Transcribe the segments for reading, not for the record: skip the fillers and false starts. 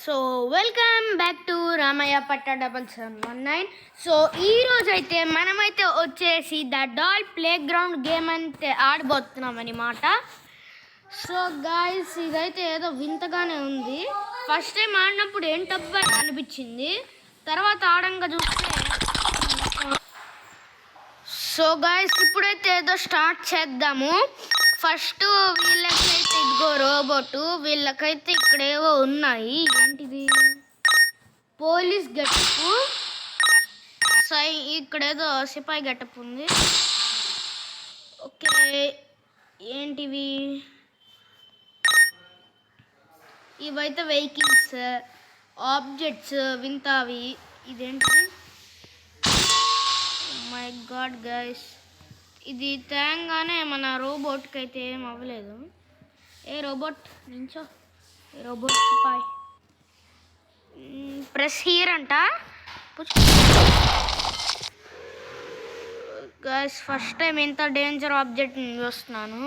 So welcome back to Ramayya Patta 7719. So ఈరోజు అయితే మనమైతే వచ్చేసి the doll playground game అయితే ఆడబోతున్నాం అన్నమాట. సో గాయస్ ఇదైతే ఏదో వింతగానే ఉంది. ఫస్ట్ టైం ఆడినప్పుడు ఏంటబ్బా అనిపించింది, తర్వాత ఆడంగా చూస్తే. సో గాయస్ ఇప్పుడైతే ఏదో స్టార్ట్ చేద్దాము. ఫస్ట్ వీళ్ళకైతే ఇదిగో రోబోటు, వీళ్ళకైతే ఇక్కడ ఏవో ఉన్నాయి. ఏంటిది? Police getup. ఇక్కడ ఏదో సిపాయి గెటప్ ఉంది. ఓకే, ఏంటివి? ఇవైతే వెహికల్స్, ఆబ్జెక్ట్స్ వింతావి. ఇదేంటిది? మై గాడ్ గైస్, ఇది తేంగానే మన రోబోట్కి అయితే ఏం అవ్వలేదు. ఏ రోబోట్ నించో, రోబోట్ సిపాయి. ప్రెస్ హీర్ అంట. గైస్ ఫస్ట్ టైం ఇంత డేంజర్ ఆబ్జెక్ట్ చూస్తున్నాను.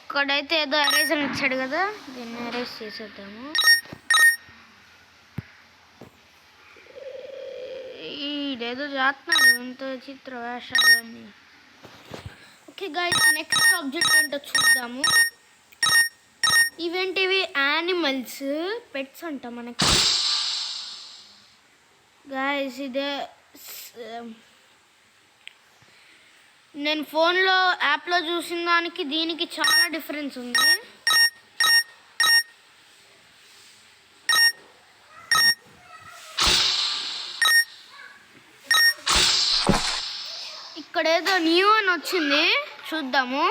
ఇక్కడైతే ఏదో ఎరేజర్ ఇచ్చాడు కదా, దీన్ని ఎరేజ్ చేసేద్దాము. ఇదేదో చేస్తున్నాడు ఇంత చిత్ర వేషాలన్నీ. ఓకే గైస్, నెక్స్ట్ ఆబ్జెక్ట్ ఏంటో చూద్దాము. ఇవేంటివి? యానిమల్స్, పెట్స్ అంట మనకి. గైస్ ఇదే నేను ఫోన్లో యాప్లో చూసిన దానికి దీనికి చాలా డిఫరెన్స్ ఉంది. ఇక్కడ ఏదో న్యూ అని వచ్చింది, చూద్దాము.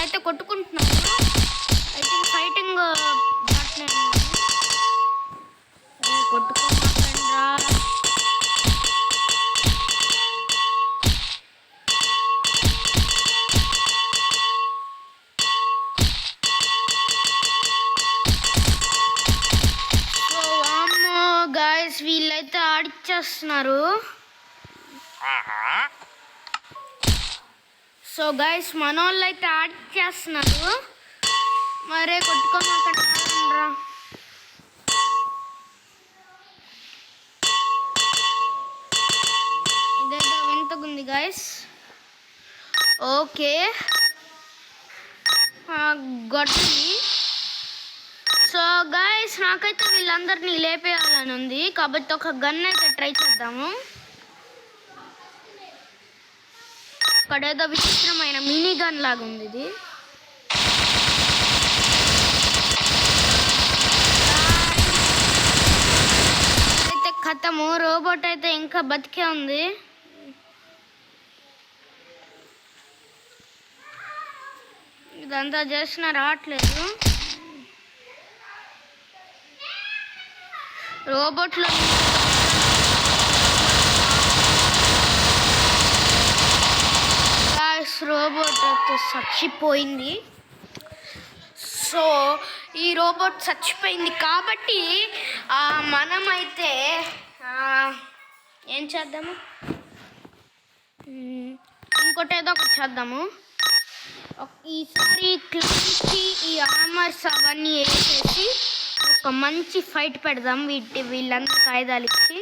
అయితే కొట్టుకుంటున్నాము. ఐ థింక్ ఫైటింగ్ కొట్టుకుంటున్నా. వీళ్ళైతే ఆడిచ్చేస్తున్నారు. సో గైస్ మన వాళ్ళు అయితే ఆడిచ్చేస్తున్నారు. మరే కొట్టుకోమాకండ్రా. ఇదేదో వింతగుంది గైస్. ఓకే గొడ్డలి. సో గైస్ నాకైతే వీళ్ళందరినీ లేపేయాలని ఉంది, కాబట్టి ఒక గన్ అయితే ట్రై చేద్దాము. ఇక్కడ ఏదో విచిత్రమైన మినీ గన్ లాగా ఉంది ఇది. అయితే ఖతము. రోబోట్ అయితే ఇంకా బతికే ఉంది. ఇదంతా చేసినా రావట్లేదు. రోబోట్లో రోబోట్ అయితే చచ్చిపోయింది. సో ఈ రోబోట్ చచ్చిపోయింది కాబట్టి మనమైతే ఏం చేద్దాము, ఇంకోటి ఏదో ఒకటి చేద్దాము. ఈసారి క్లాన్కి ఈ ఆర్మర్స్ అవన్నీ వేసేసి ఒక మంచి ఫైట్ పెడదాం వీళ్ళందరూ కాయిదాలు ఇచ్చి.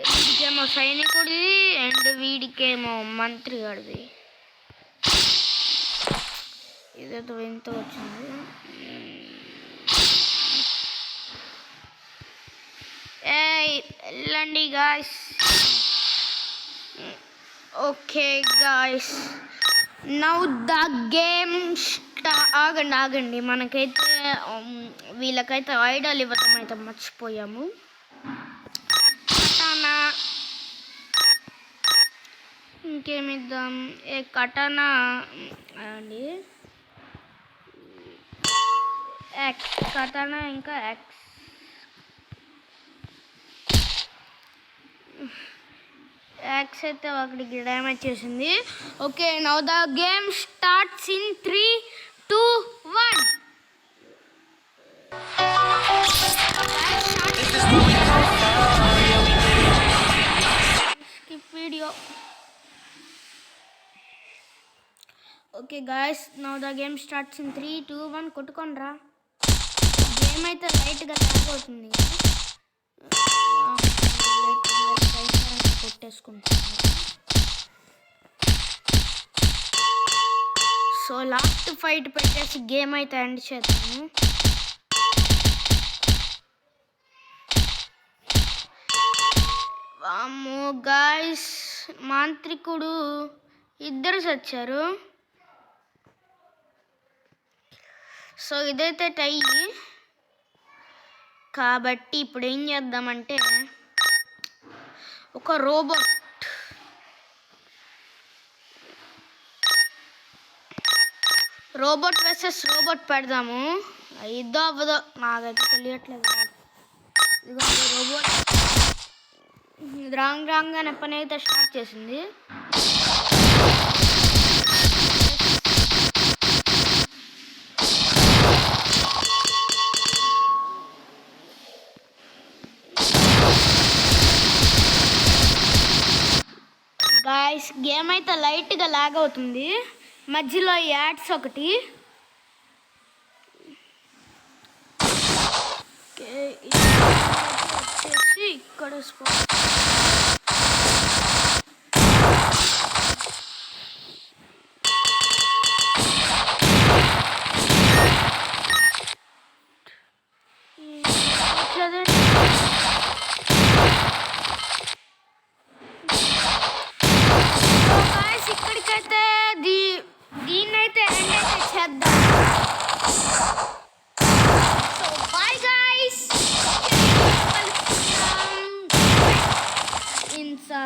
వీడికేమో సైనికుడిది అండ్ వీడికేమో మంత్రి గాడిది. ఇదేదో ఎంత వచ్చింది. వెళ్ళండి guys. Okay guys, now the game ఆగండి. మనకైతే వీళ్ళకైతే ఐడల్ ఇవ్వటం అయితే మర్చిపోయాము. కటానా ఇంకేమిద్దాం? కటానా అండి, ఎక్స్ కటానా, ఇంకా ఎక్స్ అయితే ఒకటికి డ్యామేజ్ చేసింది. Okay now the game starts in 3, 2, 1. This is what we call fire, yeah, we did it. Okay guys, now the game starts in 3, 2, 1. కొట్టుకోనరా. గేమ్ అయితే లైట్గా ల్యాగ్ అవుతుంది. కొట్టేసుకుంటాను. సో లాస్ట్ ఫైట్ పెట్టేసి గేమ్ అయితే ఎండ్ చేద్దాము. వామ్మో గాయస్, మాంత్రికుడు ఇద్దరు చచ్చారు. సో ఇదైతే టై. కాబట్టి ఇప్పుడు ఏం చేద్దామంటే ఒక రోబోట్ వర్సెస్ రోబోట్ పెడదాము. ఇద్దో అవ్వదో నాకైతే తెలియట్లేదు. ఇదిగో రోబోట్ రాంగానే పని అయితే స్టార్ట్ చేసింది. గాయస్, గేమ్ అయితే లైట్గా లాగ్ అవుతుంది. మధ్యలో యాడ్స్ ఒకటి. వచ్చేసి ఇక్కడ ఇక్కడికైతే దీన్నైతే ఎండ్ అయితే చేద్దాం. So bye guys, ఇన్సా